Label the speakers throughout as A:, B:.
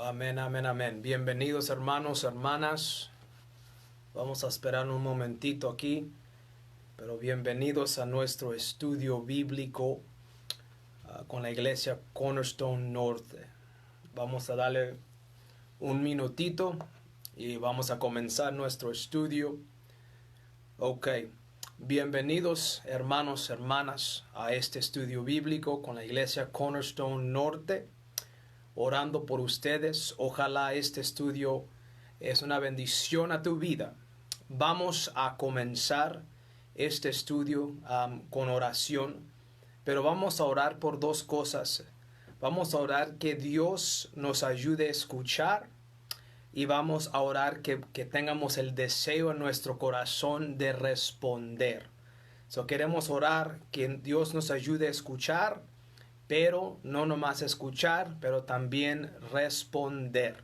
A: Amén, amén, amén. Bienvenidos hermanos, hermanas. Vamos a esperar un momentito aquí, pero bienvenidos a nuestro estudio bíblico con la iglesia Cornerstone Norte. Vamos a darle un minutito y vamos a comenzar nuestro estudio. Ok, bienvenidos hermanos, hermanas a este estudio bíblico con la iglesia Cornerstone Norte. Orando por ustedes, ojalá este estudio es una bendición a tu vida. Vamos a comenzar este estudio con oración, pero vamos a orar por dos cosas. Vamos a orar que Dios nos ayude a escuchar y vamos a orar que tengamos el deseo en nuestro corazón de responder. Queremos orar que Dios nos ayude a escuchar, pero no nomás escuchar, pero también responder.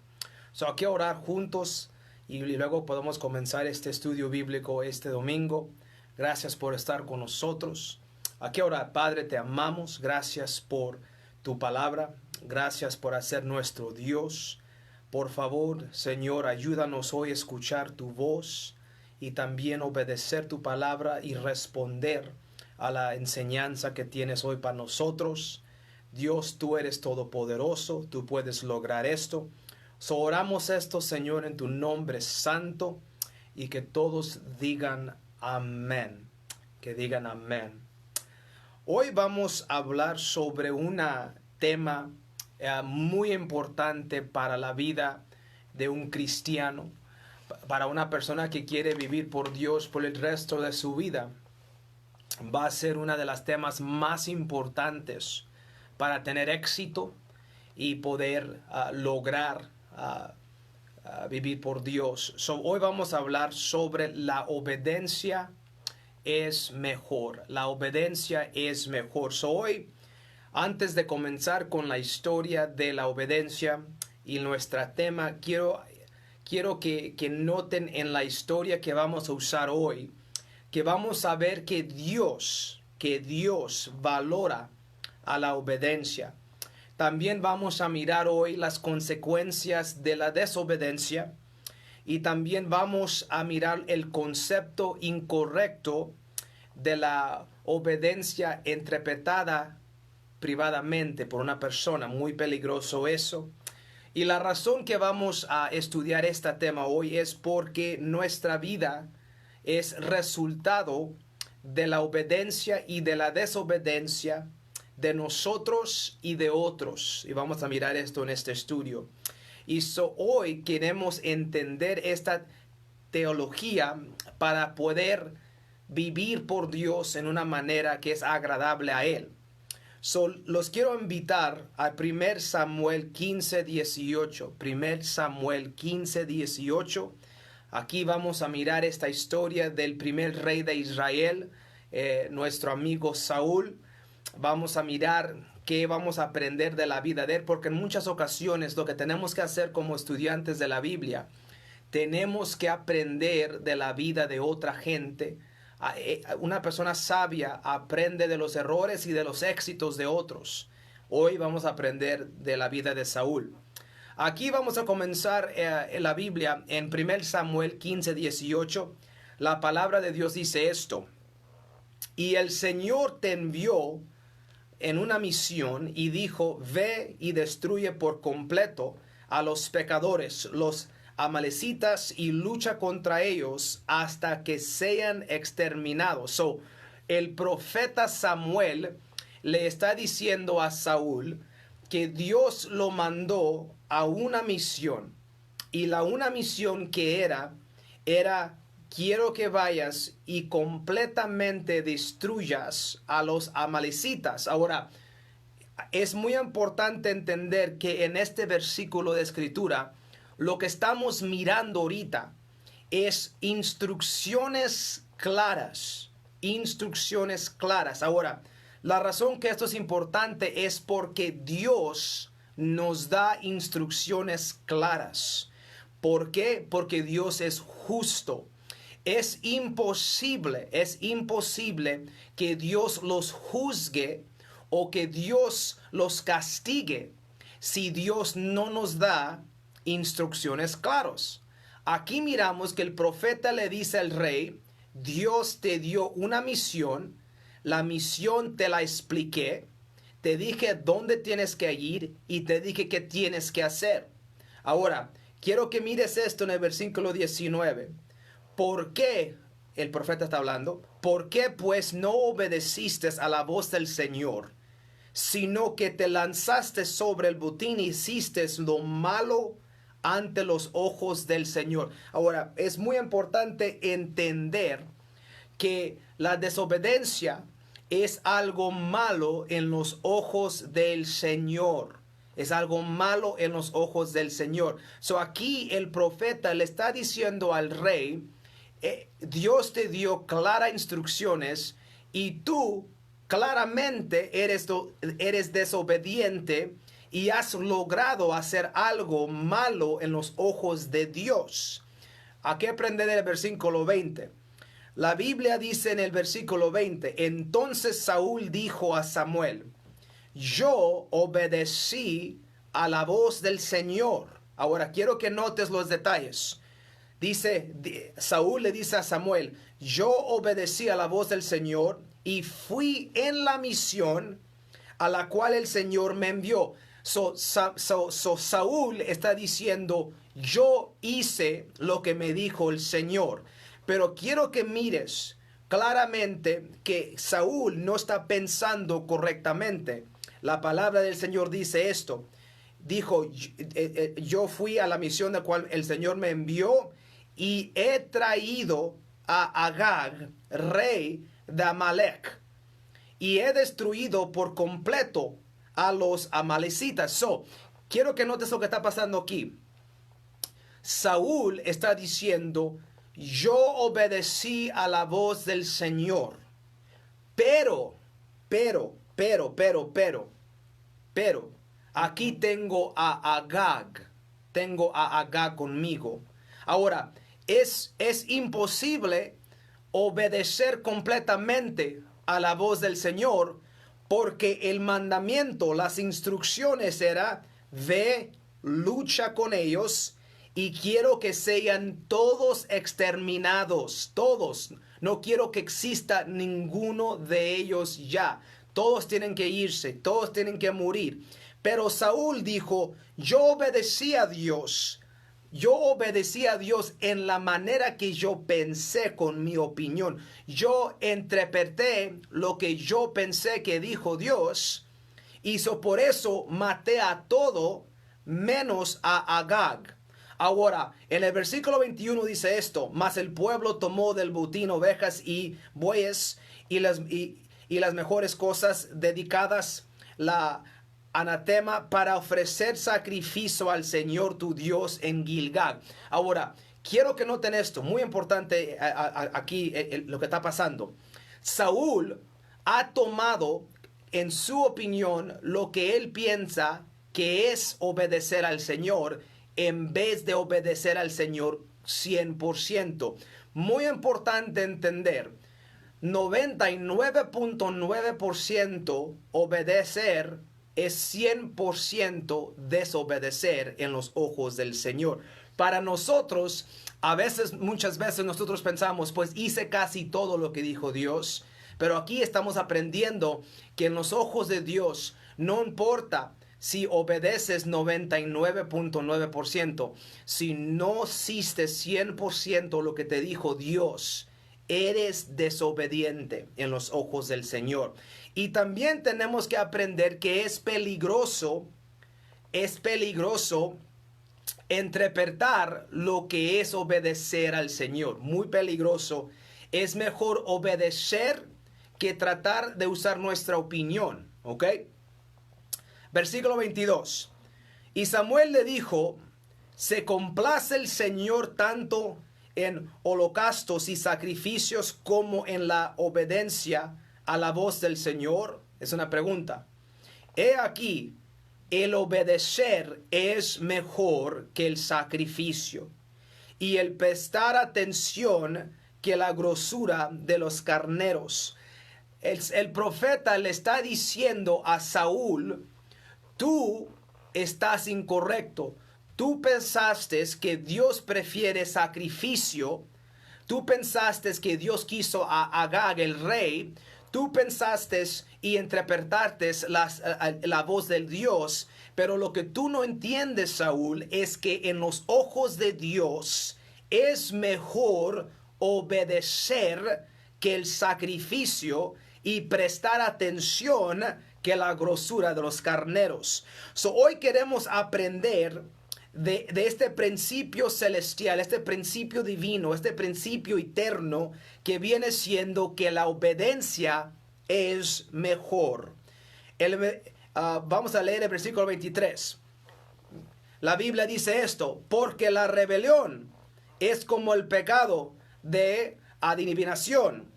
A: Hay que orar juntos y luego podemos comenzar este estudio bíblico este domingo. Gracias por estar con nosotros. Hay que orar. Padre, te amamos. Gracias por tu palabra. Gracias por ser nuestro Dios. Por favor, Señor, ayúdanos hoy a escuchar tu voz y también obedecer tu palabra y responder a la enseñanza que tienes hoy para nosotros. Dios, tú eres todopoderoso, tú puedes lograr esto. Oramos esto, Señor, en tu nombre santo y que todos digan amén. Que digan amén. Hoy vamos a hablar sobre un tema muy importante para la vida de un cristiano, para una persona que quiere vivir por Dios por el resto de su vida. Va a ser uno de los temas más importantes para tener éxito y poder lograr vivir por Dios. Hoy vamos a hablar sobre la obediencia es mejor. La obediencia es mejor. Hoy, antes de comenzar con la historia de la obediencia y nuestro tema, quiero que noten en la historia que vamos a usar hoy, que vamos a ver que Dios valora a la obediencia. También vamos a mirar hoy las consecuencias de la desobediencia y también vamos a mirar el concepto incorrecto de la obediencia interpretada privadamente por una persona. Muy peligroso eso. Y la razón que vamos a estudiar este tema hoy es porque nuestra vida es resultado de la obediencia y de la desobediencia de nosotros y de otros. Y vamos a mirar esto en este estudio. Y hoy queremos entender esta teología para poder vivir por Dios en una manera que es agradable a Él. Los quiero invitar a 1 Samuel 15:18. 1 Samuel 15:18. Aquí vamos a mirar esta historia del primer rey de Israel, nuestro amigo Saúl. Vamos a mirar qué vamos a aprender de la vida de él, porque en muchas ocasiones lo que tenemos que hacer como estudiantes de la Biblia, tenemos que aprender de la vida de otra gente. Una persona sabia aprende de los errores y de los éxitos de otros. Hoy vamos a aprender de la vida de Saúl. Aquí vamos a comenzar en la Biblia en 1 Samuel 15:18. La palabra de Dios dice esto: y el Señor te envió en una misión y dijo, ve y destruye por completo a los pecadores, los amalecitas, y lucha contra ellos hasta que sean exterminados. El profeta Samuel le está diciendo a Saúl que Dios lo mandó a una misión, y una misión que era quiero que vayas y completamente destruyas a los amalecitas. Ahora, es muy importante entender que en este versículo de escritura, lo que estamos mirando ahorita es instrucciones claras. Instrucciones claras. Ahora, la razón que esto es importante es porque Dios nos da instrucciones claras. ¿Por qué? Porque Dios es justo. Es imposible que Dios los juzgue o que Dios los castigue si Dios no nos da instrucciones claras. Aquí miramos que el profeta le dice al rey, Dios te dio una misión, la misión te la expliqué, te dije dónde tienes que ir y te dije qué tienes que hacer. Ahora, quiero que mires esto en el versículo 19. ¿Por qué? El profeta está hablando. ¿Por qué pues no obedeciste a la voz del Señor, sino que te lanzaste sobre el botín y hiciste lo malo ante los ojos del Señor? Ahora, es muy importante entender que la desobediencia es algo malo en los ojos del Señor. Es algo malo en los ojos del Señor. So aquí el profeta le está diciendo al rey, Dios te dio claras instrucciones y tú claramente eres desobediente y has logrado hacer algo malo en los ojos de Dios. ¿A qué aprender del versículo 20? La Biblia dice en el versículo 20, entonces Saúl dijo a Samuel, yo obedecí a la voz del Señor. Ahora quiero que notes los detalles. Saúl le dice a Samuel, yo obedecí a la voz del Señor y fui en la misión a la cual el Señor me envió. Saúl está diciendo, yo hice lo que me dijo el Señor. Pero quiero que mires claramente que Saúl no está pensando correctamente. La palabra del Señor dice esto. Dijo, yo fui a la misión a la cual el Señor me envió y he traído a Agag, rey de Amalek, y he destruido por completo a los amalecitas. Quiero que notes lo que está pasando aquí. Saúl está diciendo, yo obedecí a la voz del Señor, pero, aquí tengo a Agag conmigo. Ahora, es imposible obedecer completamente a la voz del Señor, porque el mandamiento, las instrucciones era, ve, lucha con ellos, y quiero que sean todos exterminados, todos. No quiero que exista ninguno de ellos ya. Todos tienen que irse, todos tienen que morir. Pero Saúl dijo, yo obedecí a Dios. Yo obedecí a Dios en la manera que yo pensé con mi opinión. Yo interpreté lo que yo pensé que dijo Dios. Y por eso maté a todo menos a Agag. Ahora, en el versículo 21 dice esto, mas el pueblo tomó del botín ovejas y bueyes y las mejores cosas dedicadas, la anatema, para ofrecer sacrificio al Señor tu Dios en Gilgal. Ahora, quiero que noten esto, muy importante aquí lo que está pasando. Saúl ha tomado en su opinión lo que él piensa que es obedecer al Señor, en vez de obedecer al Señor 100%. Muy importante entender, 99.9% obedecer es 100% desobedecer en los ojos del Señor. Para nosotros, muchas veces nosotros pensamos, pues hice casi todo lo que dijo Dios. Pero aquí estamos aprendiendo que en los ojos de Dios no importa si obedeces 99.9%, si no hiciste 100% lo que te dijo Dios, eres desobediente en los ojos del Señor. Y también tenemos que aprender que es peligroso interpretar lo que es obedecer al Señor. Muy peligroso. Es mejor obedecer que tratar de usar nuestra opinión. ¿Ok? Versículo 22. Y Samuel le dijo, ¿se complace el Señor tanto en holocaustos y sacrificios como en la obediencia a la voz del Señor? Es una pregunta. He aquí, el obedecer es mejor que el sacrificio, y el prestar atención que la grosura de los carneros. El profeta le está diciendo a Saúl, tú estás incorrecto. Tú pensaste que Dios prefiere sacrificio. Tú pensaste que Dios quiso a Agag el rey. Tú pensaste y interpretaste la voz del Dios. Pero lo que tú no entiendes, Saúl, es que en los ojos de Dios es mejor obedecer que el sacrificio y prestar atención que la grosura de los carneros. Hoy queremos aprender de este principio celestial, este principio divino, este principio eterno que viene siendo que la obediencia es mejor. Vamos a leer el versículo 23. La Biblia dice esto: porque la rebelión es como el pecado de adivinación,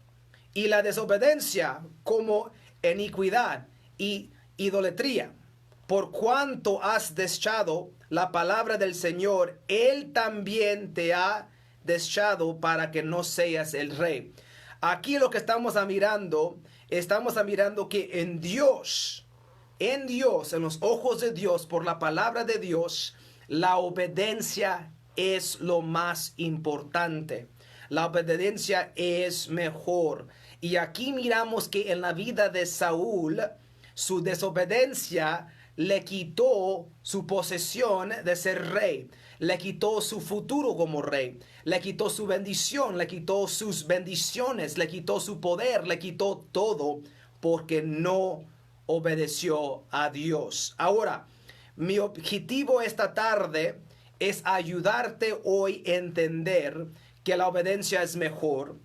A: y la desobediencia como iniquidad y idolatría. Por cuanto has desechado la palabra del Señor, Él también te ha desechado para que no seas el rey. Aquí lo que estamos mirando que en Dios, en los ojos de Dios, por la palabra de Dios, la obediencia es lo más importante. La obediencia es mejor. Y aquí miramos que en la vida de Saúl, su desobediencia le quitó su posesión de ser rey, le quitó su futuro como rey, le quitó su bendición, le quitó sus bendiciones, le quitó su poder, le quitó todo porque no obedeció a Dios. Ahora, mi objetivo esta tarde es ayudarte hoy a entender que la obediencia es mejor.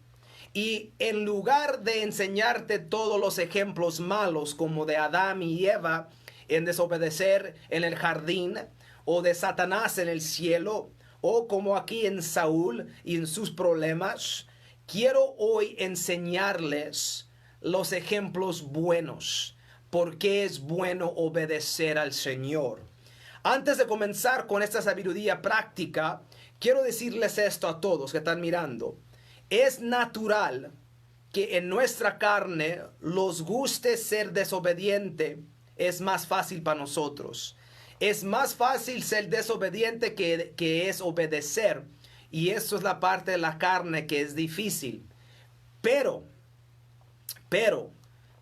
A: Y en lugar de enseñarte todos los ejemplos malos como de Adán y Eva en desobedecer en el jardín, o de Satanás en el cielo, o como aquí en Saúl y en sus problemas, quiero hoy enseñarles los ejemplos buenos, porque es bueno obedecer al Señor. Antes de comenzar con esta sabiduría práctica, quiero decirles esto a todos que están mirando. Es natural que en nuestra carne los guste ser desobediente. Es más fácil para nosotros. Es más fácil ser desobediente que es obedecer. Y eso es la parte de la carne que es difícil. Pero,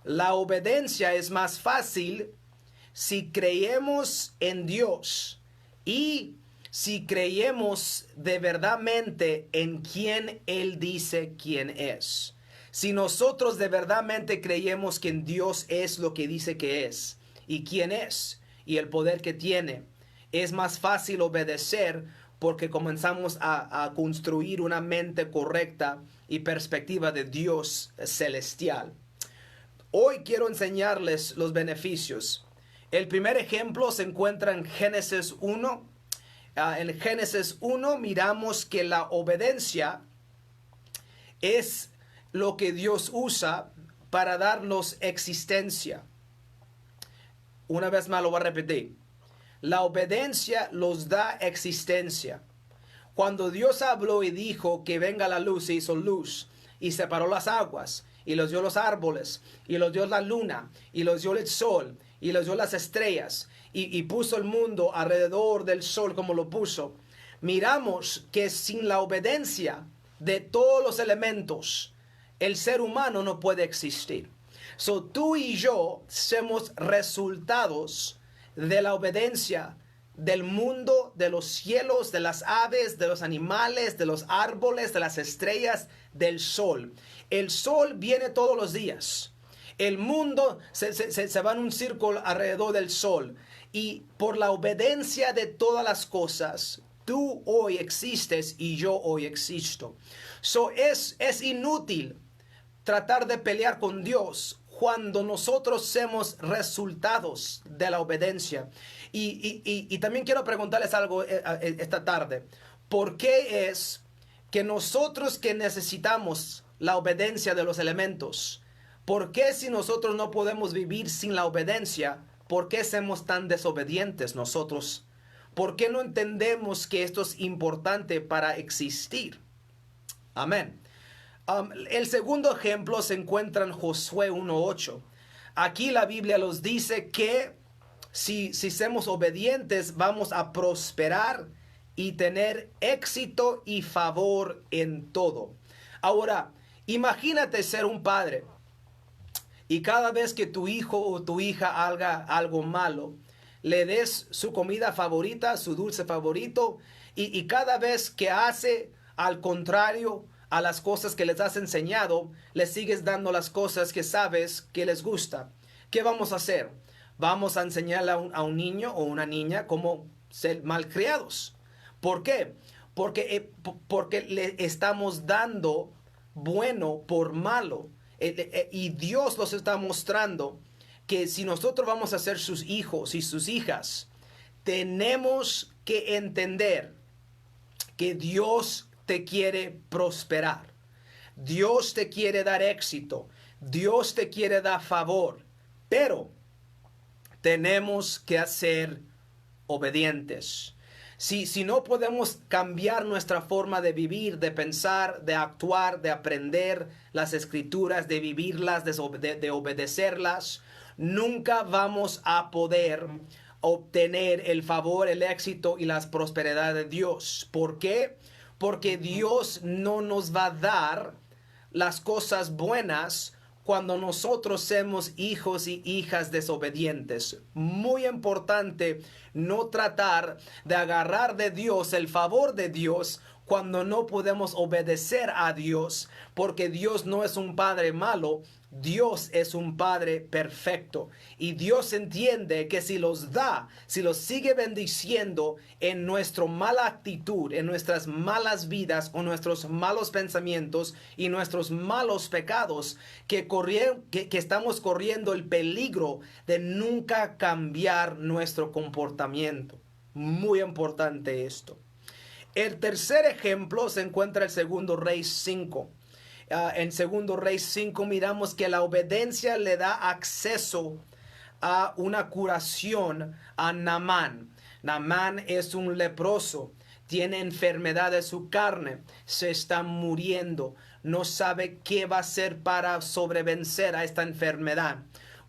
A: la obediencia es más fácil si creemos en Dios y si creemos de verdadmente en quien Él dice quién es. Si nosotros de verdadmente creemos que en Dios es lo que dice que es y quién es y el poder que tiene, es más fácil obedecer porque comenzamos a construir una mente correcta y perspectiva de Dios celestial. Hoy quiero enseñarles los beneficios. El primer ejemplo se encuentra en Génesis 1. En Génesis 1 miramos que la obediencia es lo que Dios usa para darnos existencia. Una vez más lo voy a repetir. La obediencia los da existencia. Cuando Dios habló y dijo que venga la luz, se hizo luz y separó las aguas y los dio los árboles y los dio la luna y los dio el sol y los dio las estrellas y puso el mundo alrededor del sol como lo puso. Miramos que sin la obediencia de todos los elementos, el ser humano no puede existir. Tú y yo somos resultados de la obediencia del mundo, de los cielos, de las aves, de los animales, de los árboles, de las estrellas, del sol. El sol viene todos los días. El mundo se va en un círculo alrededor del sol. Y por la obediencia de todas las cosas, tú hoy existes y yo hoy existo. Es inútil tratar de pelear con Dios cuando nosotros somos resultados de la obediencia. Y también quiero preguntarles algo esta tarde. ¿Por qué es que nosotros que necesitamos la obediencia de los elementos, por qué si nosotros no podemos vivir sin la obediencia, por qué somos tan desobedientes nosotros? ¿Por qué no entendemos que esto es importante para existir? Amén. El segundo ejemplo se encuentra en Josué 1:8. Aquí la Biblia nos dice que si somos obedientes, vamos a prosperar y tener éxito y favor en todo. Ahora, imagínate ser un padre y cada vez que tu hijo o tu hija haga algo malo, le des su comida favorita, su dulce favorito, y cada vez que hace al contrario a las cosas que les has enseñado, les sigues dando las cosas que sabes que les gusta. ¿Qué vamos a hacer? Vamos a enseñarle a un niño o una niña cómo ser malcriados. ¿Por qué? Porque le estamos dando bueno por malo. Y Dios nos está mostrando que si nosotros vamos a ser sus hijos y sus hijas, tenemos que entender que Dios te quiere prosperar. Dios te quiere dar éxito. Dios te quiere dar favor. Pero tenemos que ser obedientes. Si no podemos cambiar nuestra forma de vivir, de pensar, de actuar, de aprender las escrituras, de vivirlas, de obedecerlas, nunca vamos a poder obtener el favor, el éxito y la prosperidad de Dios. ¿Por qué? Porque Dios no nos va a dar las cosas buenas cuando nosotros somos hijos y hijas desobedientes. Muy importante no tratar de agarrar de Dios el favor de Dios cuando no podemos obedecer a Dios, porque Dios no es un padre malo. Dios es un Padre perfecto y Dios entiende que si los sigue bendiciendo en nuestra mala actitud, en nuestras malas vidas o nuestros malos pensamientos y nuestros malos pecados, que estamos corriendo el peligro de nunca cambiar nuestro comportamiento. Muy importante esto. El tercer ejemplo se encuentra en 2 Reyes 5. En 2 Reyes 5 miramos que la obediencia le da acceso a una curación a Naamán. Naamán es un leproso, tiene enfermedad de su carne, se está muriendo, no sabe qué va a hacer para sobrevencer a esta enfermedad.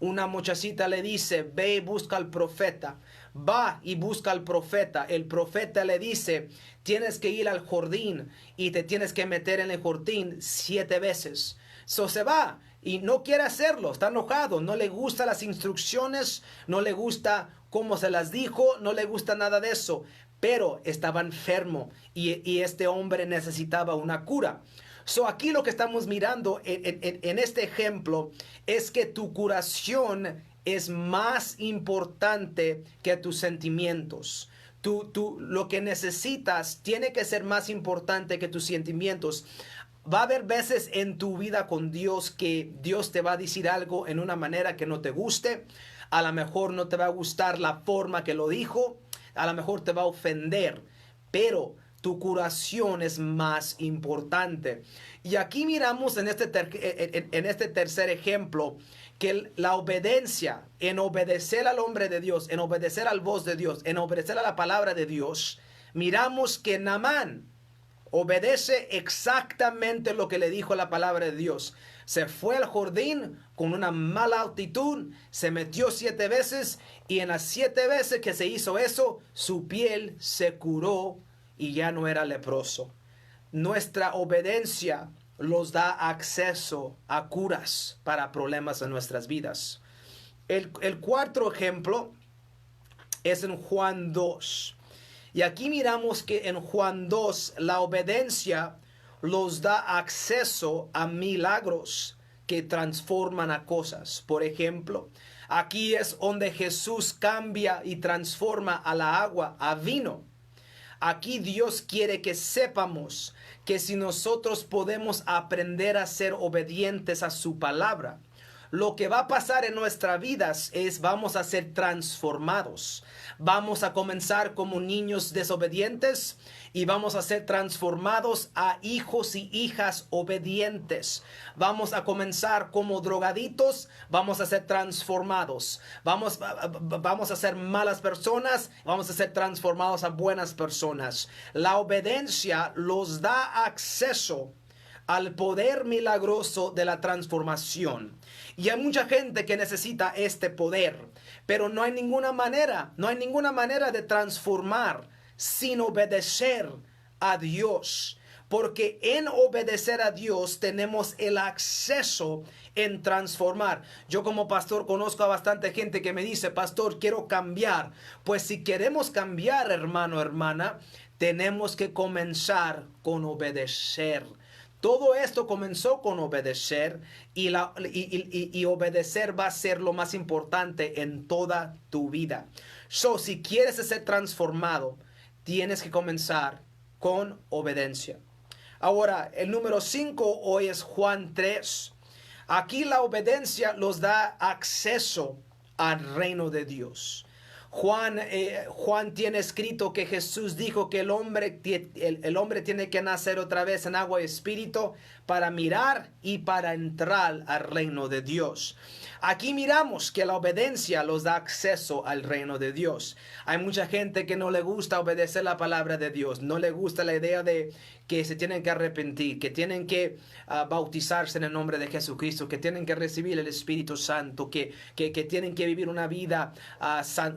A: Una muchachita le dice, ve y busca al profeta. Va y busca al profeta. El profeta le dice, tienes que ir al jardín y te tienes que meter en el jardín 7 veces. Se va y no quiere hacerlo, está enojado, no le gustan las instrucciones, no le gusta cómo se las dijo, no le gusta nada de eso. Pero estaba enfermo y este hombre necesitaba una cura. Aquí lo que estamos mirando en este ejemplo es que tu curación es más importante que tus sentimientos. Lo que necesitas tiene que ser más importante que tus sentimientos. Va a haber veces en tu vida con Dios que Dios te va a decir algo en una manera que no te guste. A lo mejor no te va a gustar la forma que lo dijo. A lo mejor te va a ofender. Pero tu curación es más importante. Y aquí miramos en este tercer ejemplo que la obediencia, en obedecer al hombre de Dios, en obedecer al voz de Dios, en obedecer a la palabra de Dios, miramos que Naamán obedece exactamente lo que le dijo la palabra de Dios. Se fue al jardín con una mala actitud, se metió 7 veces y en las 7 veces que se hizo eso, su piel se curó y ya no era leproso. Nuestra obediencia los da acceso a curas para problemas en nuestras vidas. El cuarto ejemplo es en Juan 2. Y aquí miramos que en Juan 2 la obediencia los da acceso a milagros que transforman a cosas. Por ejemplo, aquí es donde Jesús cambia y transforma a la agua a vino. Aquí Dios quiere que sepamos que si nosotros podemos aprender a ser obedientes a su palabra, lo que va a pasar en nuestras vidas es vamos a ser transformados. Vamos a comenzar como niños desobedientes y vamos a ser transformados a hijos y hijas obedientes. Vamos a comenzar como drogaditos, vamos a ser transformados. Vamos a ser malas personas, vamos a ser transformados a buenas personas. La obediencia los da acceso al poder milagroso de la transformación. Y hay mucha gente que necesita este poder, pero no hay ninguna manera de transformar sin obedecer a Dios. Porque en obedecer a Dios tenemos el acceso en transformar. Yo como pastor conozco a bastante gente que me dice, pastor, quiero cambiar. Pues si queremos cambiar, hermano, hermana, tenemos que comenzar con obedecer. Todo esto comenzó con obedecer y obedecer va a ser lo más importante en toda tu vida. Si quieres ser transformado, tienes que comenzar con obediencia. Ahora, el número 5 hoy es Juan 3. Aquí la obediencia nos da acceso al reino de Dios. Juan tiene escrito que Jesús dijo que el hombre tiene que nacer otra vez en agua y espíritu para mirar y para entrar al reino de Dios. Aquí miramos que la obediencia nos da acceso al reino de Dios. Hay mucha gente que no le gusta obedecer la palabra de Dios. No le gusta la idea de que se tienen que arrepentir, que tienen que bautizarse en el nombre de Jesucristo, que tienen que recibir el Espíritu Santo, que tienen que vivir una vida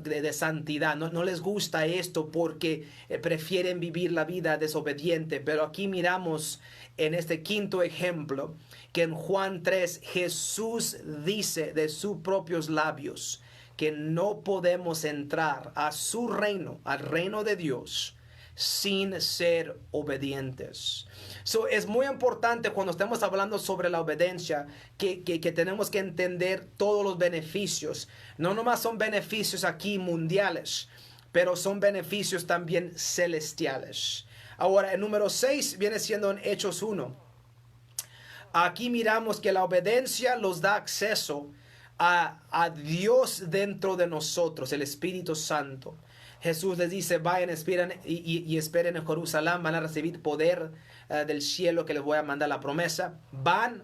A: de santidad. No les gusta esto porque prefieren vivir la vida desobediente. Pero aquí miramos en este quinto ejemplo que en Juan 3 Jesús dice de sus propios labios que no podemos entrar a su reino, al reino de Dios, sin ser obedientes. Es muy importante cuando estamos hablando sobre la obediencia que tenemos que entender todos los beneficios. No nomás son beneficios aquí mundiales, pero son beneficios también celestiales. Ahora, el número 6 viene siendo en Hechos 1. Aquí miramos que la obediencia nos da acceso a Dios dentro de nosotros, el Espíritu Santo. Jesús les dice, vayan, esperen y esperen en Jerusalén, van a recibir poder del cielo que les voy a mandar la promesa. Van,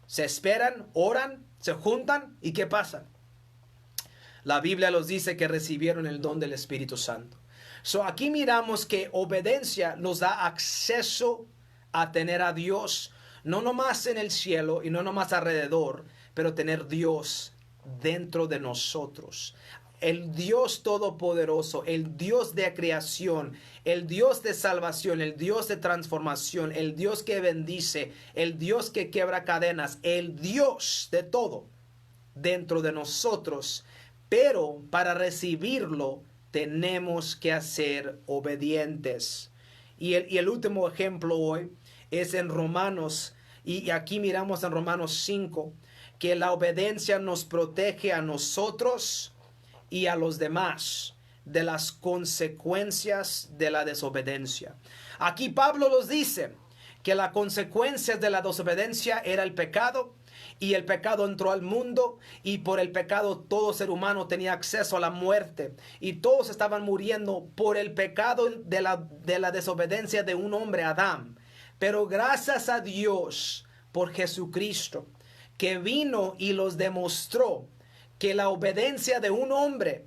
A: se esperan, oran, se juntan y ¿qué pasa? La Biblia nos dice que recibieron el don del Espíritu Santo. Aquí miramos que obediencia nos da acceso a tener a Dios, no nomás en el cielo y no nomás alrededor, pero tener Dios dentro de nosotros. El Dios todopoderoso, el Dios de creación, el Dios de salvación, el Dios de transformación, el Dios que bendice, el Dios que quiebra cadenas, el Dios de todo dentro de nosotros. Pero para recibirlo tenemos que ser obedientes. Y el último ejemplo hoy es en Romanos, y aquí miramos en Romanos 5, que la obediencia nos protege a nosotros y a los demás de las consecuencias de la desobediencia. Aquí Pablo nos dice que la consecuencia de la desobediencia era el pecado, y el pecado entró al mundo, y por el pecado todo ser humano tenía acceso a la muerte, y todos estaban muriendo por el pecado de la desobediencia de un hombre, Adán. Pero gracias a Dios por Jesucristo, que vino y los demostró que la obediencia de un hombre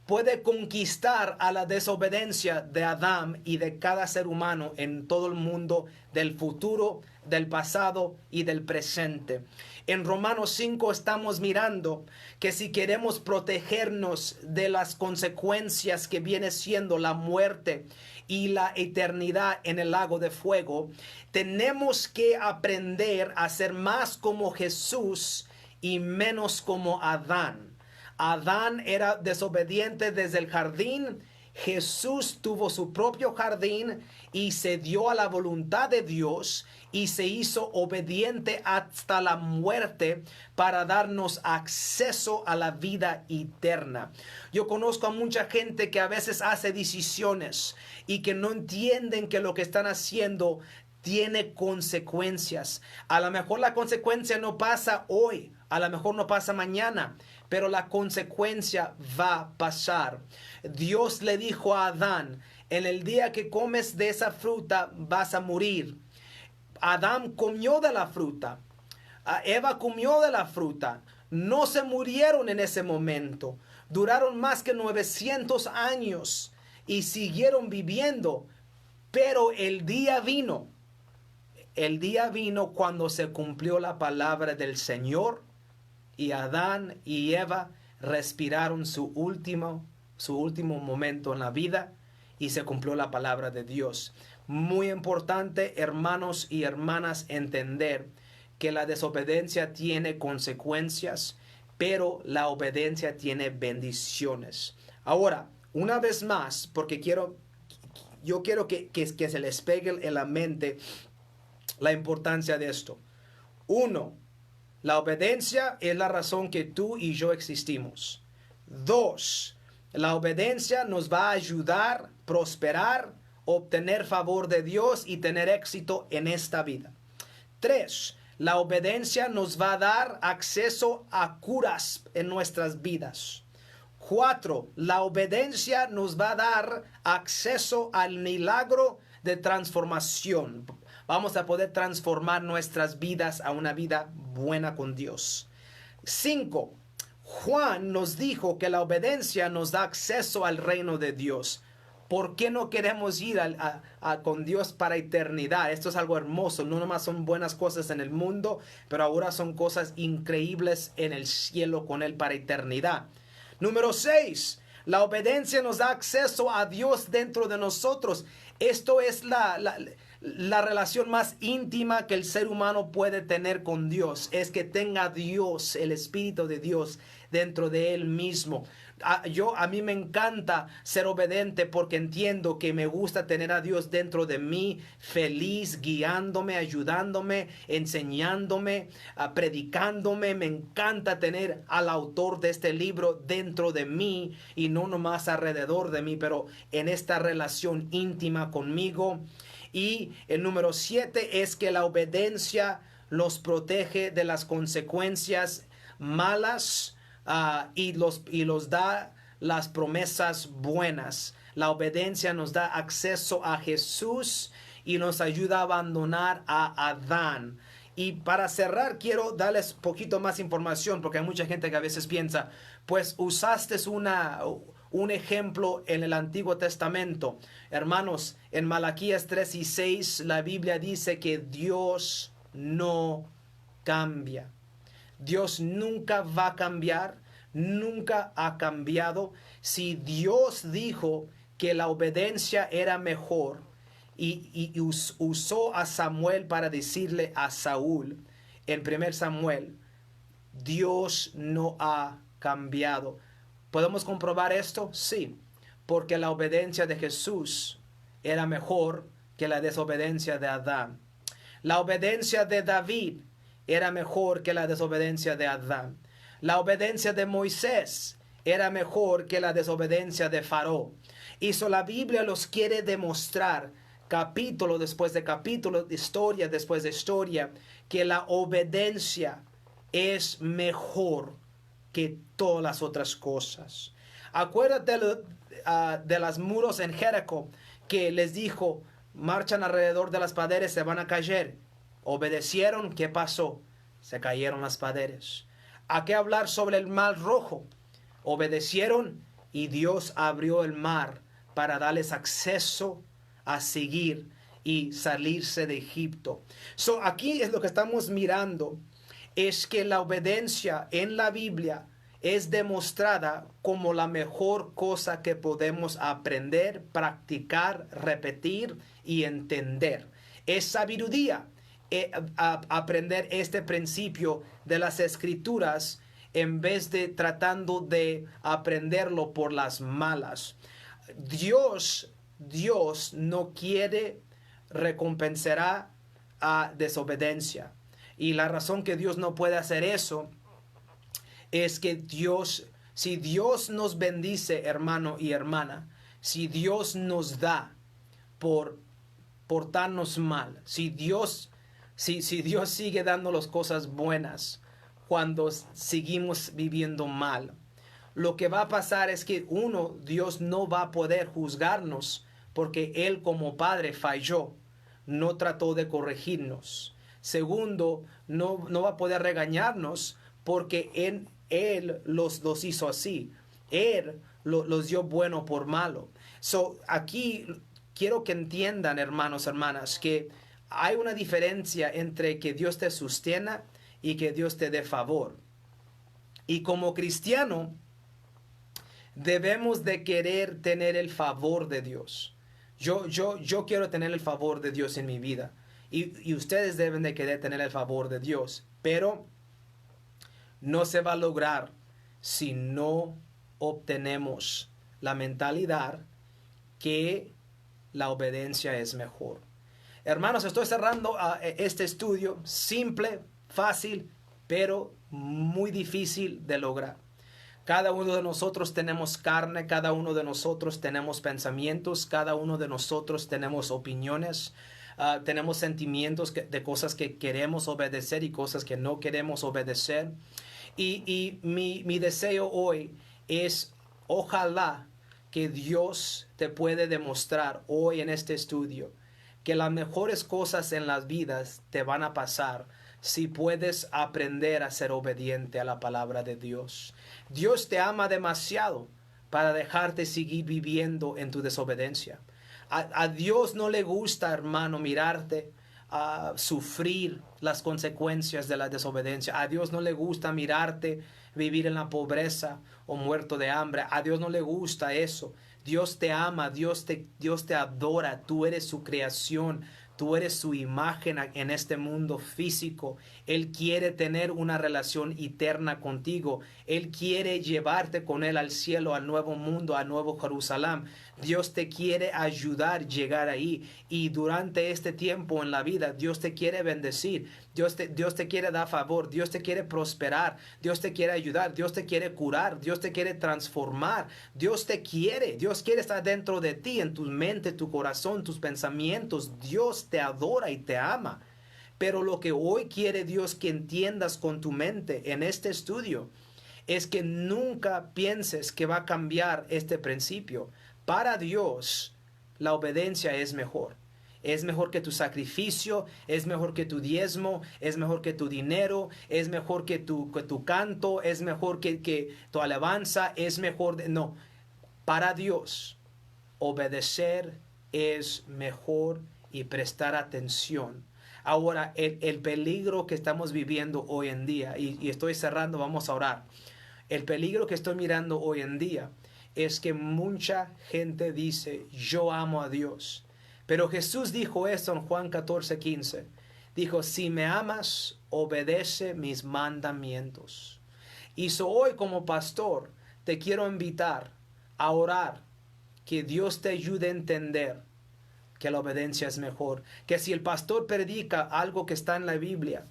A: puede conquistar a la desobediencia de Adán y de cada ser humano en todo el mundo, del futuro, del pasado y del presente. En Romanos 5 estamos mirando que si queremos protegernos de las consecuencias que viene siendo la muerte y la eternidad en el lago de fuego, tenemos que aprender a ser más como Jesús y menos como Adán. Adán era desobediente desde el jardín. Jesús tuvo su propio jardín y se dio a la voluntad de Dios y se hizo obediente hasta la muerte para darnos acceso a la vida eterna. Yo conozco a mucha gente que a veces hace decisiones y que no entienden que lo que están haciendo tiene consecuencias. A lo mejor la consecuencia no pasa hoy, a lo mejor no pasa mañana, pero la consecuencia va a pasar. Dios le dijo a Adán, en el día que comes de esa fruta vas a morir. Adán comió de la fruta. Eva comió de la fruta. No se murieron en ese momento. Duraron más que 900 años y siguieron viviendo. Pero el día vino. el día vino cuando se cumplió la palabra del Señor y Adán y Eva respiraron su último momento en la vida y se cumplió la palabra de Dios. Muy importante, hermanos y hermanas, entender que la desobediencia tiene consecuencias, pero la obediencia tiene bendiciones. Ahora, una vez más, porque yo quiero que se les pegue en la mente la importancia de esto. Uno, la obediencia es la razón que tú y yo existimos. Dos, la obediencia nos va a ayudar a prosperar, obtener favor de Dios y tener éxito en esta vida. Tres, la obediencia nos va a dar acceso a curas en nuestras vidas. 4. La obediencia nos va a dar acceso al milagro de transformación. Vamos a poder transformar nuestras vidas a una vida buena con Dios. 5. Juan nos dijo que la obediencia nos da acceso al reino de Dios. ¿Por qué no queremos ir con Dios para eternidad? Esto es algo hermoso. No nomás son buenas cosas en el mundo, pero ahora son cosas increíbles en el cielo con Él para eternidad. Número 6. La obediencia nos da acceso a Dios dentro de nosotros. Esto es la relación más íntima que el ser humano puede tener con Dios. Es que tenga Dios, el Espíritu de Dios, dentro de él mismo. A mí me encanta ser obediente porque entiendo que me gusta tener a Dios dentro de mí, feliz, guiándome, ayudándome, enseñándome, predicándome. Me encanta tener al autor de este libro dentro de mí y no nomás alrededor de mí, pero en esta relación íntima conmigo. Y el número 7 es que la obediencia los protege de las consecuencias malas. Y los da las promesas buenas. La obediencia nos da acceso a Jesús y nos ayuda a abandonar a Adán. Y para cerrar quiero darles un poquito más información porque hay mucha gente que a veces piensa, pues usaste un ejemplo en el Antiguo Testamento. Hermanos, en Malaquías 3:6 la Biblia dice que Dios no cambia. Dios nunca va a cambiar, nunca ha cambiado. Si Dios dijo que la obediencia era mejor y usó a Samuel para decirle a Saúl en 1 Samuel, Dios no ha cambiado. ¿Podemos comprobar esto? Sí, porque la obediencia de Jesús era mejor que la desobediencia de Adán. La obediencia de David era mejor que la desobediencia de Adán. La obediencia de Moisés era mejor que la desobediencia de Faraón. Y la Biblia los quiere demostrar capítulo después de capítulo, historia después de historia, que la obediencia es mejor que todas las otras cosas. Acuérdate de los muros en Jericó que les dijo, marchan alrededor de las paredes, se van a caer. Obedecieron, ¿qué pasó? Se cayeron las paredes. ¿A qué hablar sobre el mar rojo? Obedecieron y Dios abrió el mar para darles acceso a seguir y salirse de Egipto. Aquí es lo que estamos mirando, es que la obediencia en la Biblia es demostrada como la mejor cosa que podemos aprender, practicar, repetir y entender. Es sabiduría aprender este principio de las Escrituras en vez de tratando de aprenderlo por las malas. Dios no quiere recompensar a desobediencia. Y la razón que Dios no puede hacer eso es que si Dios nos bendice, hermano y hermana, si Dios nos da por portarnos mal, si Dios sigue dándonos cosas buenas cuando seguimos viviendo mal, lo que va a pasar es que Dios no va a poder juzgarnos porque Él como Padre falló, no trató de corregirnos. Segundo, no va a poder regañarnos porque Él los hizo así. Él los dio bueno por malo. Aquí quiero que entiendan, hermanos, hermanas, que hay una diferencia entre que Dios te sostiene y que Dios te dé favor. Y como cristiano, debemos de querer tener el favor de Dios. Yo quiero tener el favor de Dios en mi vida. Y ustedes deben de querer tener el favor de Dios. Pero no se va a lograr si no obtenemos la mentalidad que la obediencia es mejor. Hermanos, estoy cerrando este estudio simple, fácil, pero muy difícil de lograr. Cada uno de nosotros tenemos carne, cada uno de nosotros tenemos pensamientos, cada uno de nosotros tenemos opiniones, tenemos sentimientos de cosas que queremos obedecer y cosas que no queremos obedecer. Y mi deseo hoy es, ojalá que Dios te puede demostrar hoy en este estudio que las mejores cosas en las vidas te van a pasar si puedes aprender a ser obediente a la palabra de Dios. Dios te ama demasiado para dejarte seguir viviendo en tu desobediencia. A Dios no le gusta, hermano, mirarte a sufrir las consecuencias de la desobediencia. A Dios no le gusta mirarte vivir en la pobreza o muerto de hambre. A Dios no le gusta eso. Dios te ama, Dios te adora, tú eres su creación, tú eres su imagen en este mundo físico. Él quiere tener una relación eterna contigo. Él quiere llevarte con Él al cielo, al nuevo mundo, al nuevo Jerusalén. Dios te quiere ayudar a llegar ahí. Y durante este tiempo en la vida, Dios te quiere bendecir. Dios te quiere dar favor. Dios te quiere prosperar. Dios te quiere ayudar. Dios te quiere curar. Dios te quiere transformar. Dios te quiere. Dios quiere estar dentro de ti, en tu mente, tu corazón, tus pensamientos. Dios te adora y te ama. Pero lo que hoy quiere Dios que entiendas con tu mente en este estudio es que nunca pienses que va a cambiar este principio. Para Dios, la obediencia es mejor. Es mejor que tu sacrificio, es mejor que tu diezmo, es mejor que tu dinero, es mejor que tu canto, es mejor que tu alabanza, es mejor. No, para Dios, obedecer es mejor y prestar atención. Ahora, el peligro que estamos viviendo hoy en día, y estoy cerrando, vamos a orar. El peligro que estoy mirando hoy en día es que mucha gente dice, yo amo a Dios. Pero Jesús dijo esto en Juan 14:15. Dijo, si me amas, obedece mis mandamientos. Y hoy como pastor te quiero invitar a orar, que Dios te ayude a entender que la obediencia es mejor. Que si el pastor predica algo que está en la Biblia,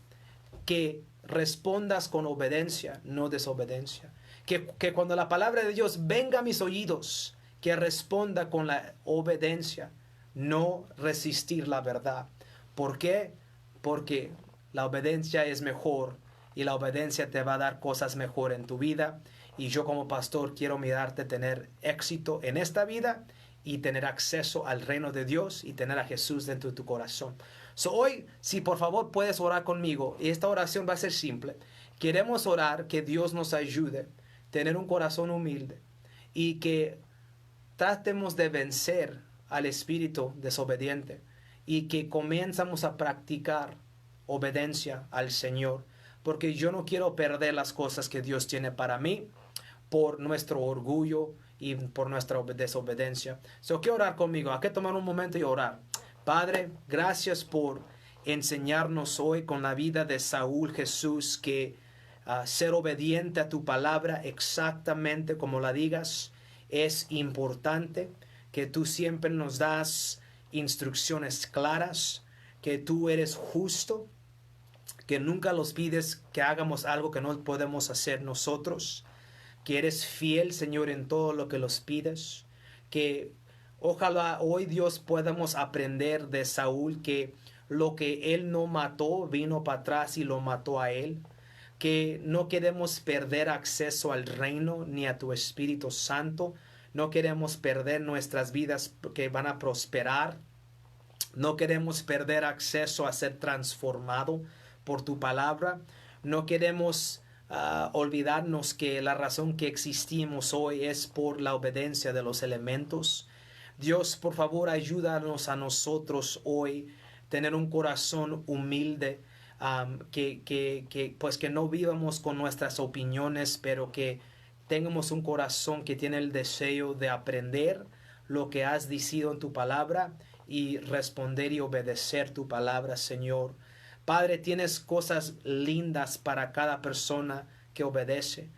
A: que respondas con obediencia, no desobediencia. Que cuando la palabra de Dios venga a mis oídos, que responda con la obediencia, no resistir la verdad. ¿Por qué? Porque la obediencia es mejor y la obediencia te va a dar cosas mejor en tu vida. Y yo como pastor quiero mirarte tener éxito en esta vida y tener acceso al reino de Dios y tener a Jesús dentro de tu corazón. Hoy, si por favor puedes orar conmigo, y esta oración va a ser simple. Queremos orar que Dios nos ayude a tener un corazón humilde y que tratemos de vencer al espíritu desobediente y que comenzamos a practicar obediencia al Señor, porque yo no quiero perder las cosas que Dios tiene para mí por nuestro orgullo y por nuestra desobediencia. Quiero orar conmigo. Hay que tomar un momento y orar. Padre, gracias por enseñarnos hoy con la vida de Saúl, Jesús, que ser obediente a tu palabra exactamente como la digas es importante, que tú siempre nos das instrucciones claras, que tú eres justo, que nunca nos pides que hagamos algo que no podemos hacer nosotros, que eres fiel, Señor, en todo lo que los pides, que ojalá hoy, Dios, podamos aprender de Saúl que lo que él no mató vino para atrás y lo mató a él, que no queremos perder acceso al reino ni a tu Espíritu Santo, no queremos perder nuestras vidas que van a prosperar, no queremos perder acceso a ser transformado por tu palabra, no queremos olvidarnos que la razón que existimos hoy es por la obediencia de los elementos. Dios, por favor, ayúdanos a nosotros hoy tener un corazón humilde, pues que no vivamos con nuestras opiniones, pero que tengamos un corazón que tiene el deseo de aprender lo que has dicho en tu palabra y responder y obedecer tu palabra, Señor. Padre, tienes cosas lindas para cada persona que obedece.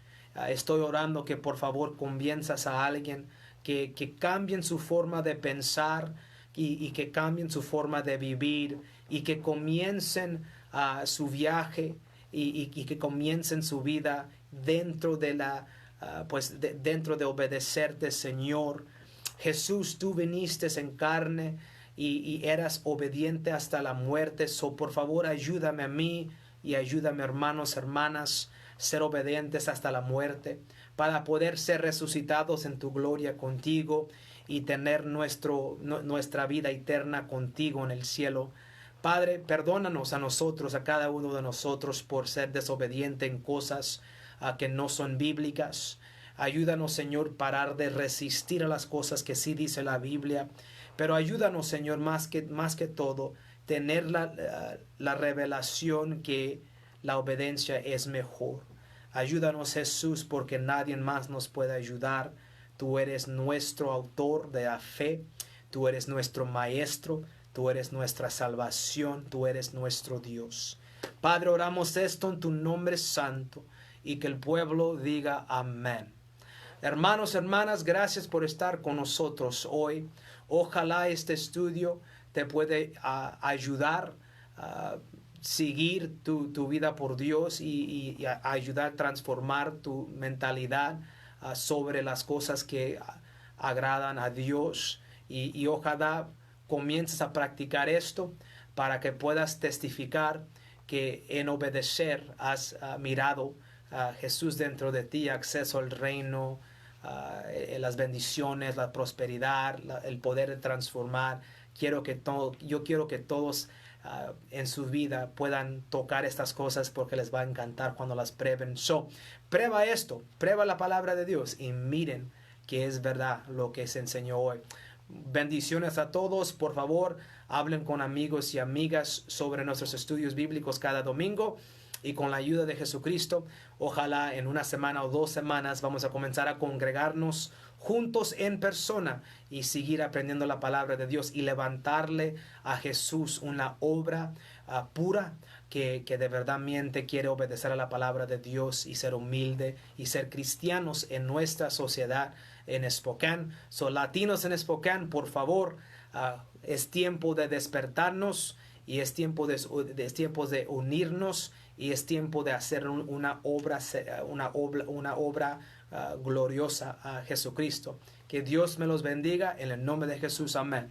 A: Estoy orando que por favor convenzas a alguien que cambien su forma de pensar y que cambien su forma de vivir y que comiencen su viaje y que comiencen su vida dentro de dentro de obedecerte, Señor. Jesús, tú viniste en carne y eras obediente hasta la muerte. Por favor, ayúdame a mí y ayúdame, hermanos, hermanas, ser obedientes hasta la muerte, para poder ser resucitados en tu gloria contigo y tener nuestra vida eterna contigo en el cielo. Padre, perdónanos a nosotros, a cada uno de nosotros, por ser desobediente en cosas que no son bíblicas. Ayúdanos, Señor, parar de resistir a las cosas que sí dice la Biblia. Pero ayúdanos, Señor, más que todo, tener la revelación que la obediencia es mejor. Ayúdanos, Jesús, porque nadie más nos puede ayudar. Tú eres nuestro autor de la fe. Tú eres nuestro maestro. Tú eres nuestra salvación. Tú eres nuestro Dios. Padre, oramos esto en tu nombre santo y que el pueblo diga amén. Hermanos, hermanas, gracias por estar con nosotros hoy. Ojalá este estudio te puede ayudar a seguir tu vida por Dios y ayudar a transformar tu mentalidad sobre las cosas que agradan a Dios. Y ojalá comiences a practicar esto para que puedas testificar que en obedecer has mirado a Jesús dentro de ti, acceso al reino, las bendiciones, la prosperidad, el poder de transformar. Yo quiero que todos en su vida puedan tocar estas cosas porque les va a encantar cuando las prueben. Prueba esto, prueba la palabra de Dios y miren que es verdad lo que se enseñó hoy. Bendiciones a todos. Por favor, hablen con amigos y amigas sobre nuestros estudios bíblicos cada domingo. Y con la ayuda de Jesucristo, ojalá en una semana o 2 semanas vamos a comenzar a congregarnos juntos en persona y seguir aprendiendo la palabra de Dios y levantarle a Jesús una obra pura que de verdad quiere obedecer a la palabra de Dios y ser humilde y ser cristianos en nuestra sociedad en Spokane. Latinos en Spokane, por favor, es tiempo de despertarnos y es tiempo de unirnos. Y es tiempo de hacer una obra gloriosa a Jesucristo. Que Dios me los bendiga en el nombre de Jesús. Amén.